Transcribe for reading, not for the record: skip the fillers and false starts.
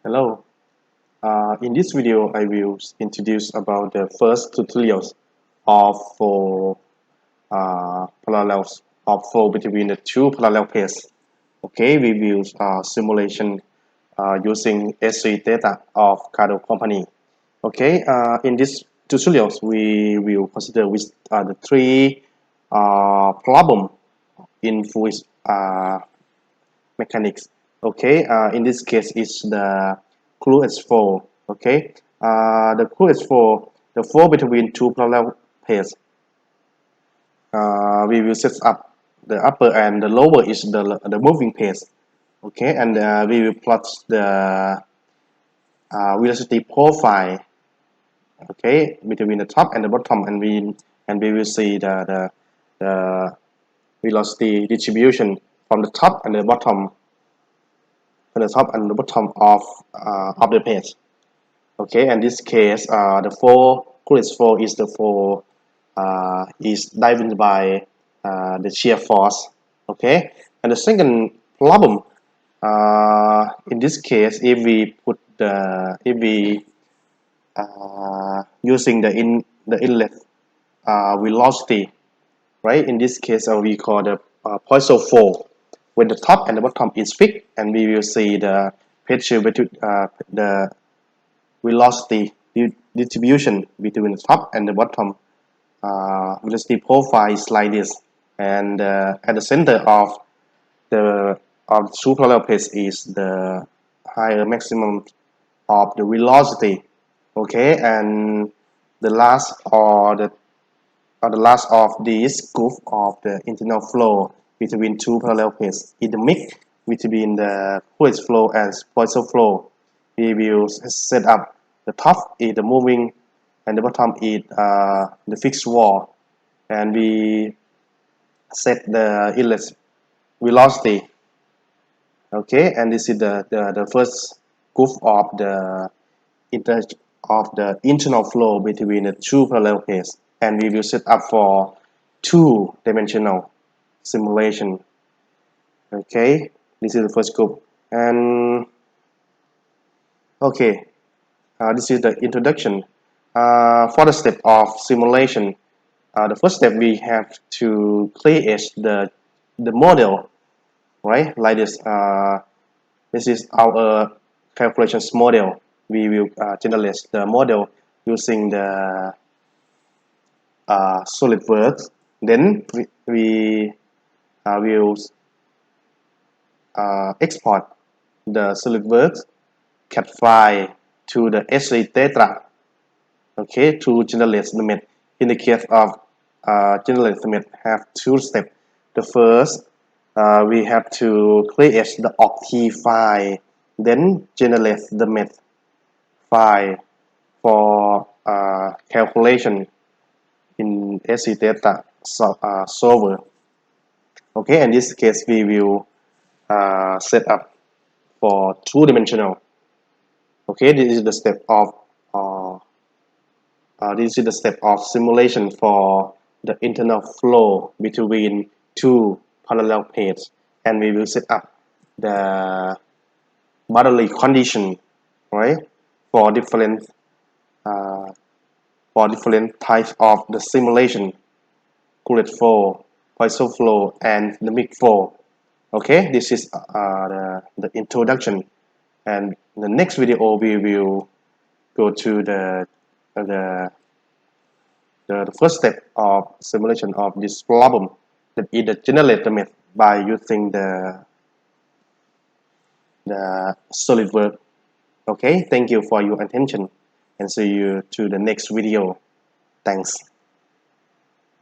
Hello. In this video, I will introduce about the first tutorials of for parallels of flow between the two parallel pairs. Okay, we will simulation using S3 data of Kado company. Okay, in this tutorials, we will consider with the three problem in fluid mechanics. Okay, in this case, it's the fluid flow. Okay, the fluid flow, the flow between two parallel pairs. We will set up the upper and the lower is the moving pairs. Okay, and we will plot the velocity profile. Okay, between the top and the bottom, and we will see the velocity distribution from the top and the bottom of the page. Okay, and this case, the four cruise flow is the four is driven by the shear force. Okay, and the second problem in this case, if we using the inlet velocity, right? In this case, we call the Poisson flow. When the top and the bottom is fixed, and we will see the pressure between the velocity distribution between the top and the bottom velocity profile is like this, and at the center the of two parallel plates is the higher maximum of the velocity. Okay, and the last or the last of this group of the internal flow between two parallel plates in the mix between the fluid flow and Poisson flow. We will set up the top is the moving and the bottom is the fixed wall, and we set the inlet velocity. Okay, and this is the first group of the inter of the internal flow between the two parallel plates, and we will set up for two-dimensional simulation. Okay, this is the first group, and okay, this is the introduction. For the step of simulation, the first step we have to create the model, right? Like this. This is our calculations model. We will generate the model using the SolidWorks. Then we will export the SolidWorks CAD file to the S3 data. Okay, to generate the method. In the case of generate the method, have two steps. The first, we have to create the oct file, then generate the method file for calculation in S3 data solver. Okay, in this case, we will set up for two-dimensional. Okay, this is the step of simulation for the internal flow between two parallel plates, and we will set up the boundary condition, right, for different uh, types of the simulation: Coulomb's flow, Poisson flow, and the mixed flow. Okay, this is the introduction, and in the next video we will go to the the first step of simulation of this problem, that is the generator method by using the SolidWorks. Okay, thank you for your attention, and see you to the next video. Thanks.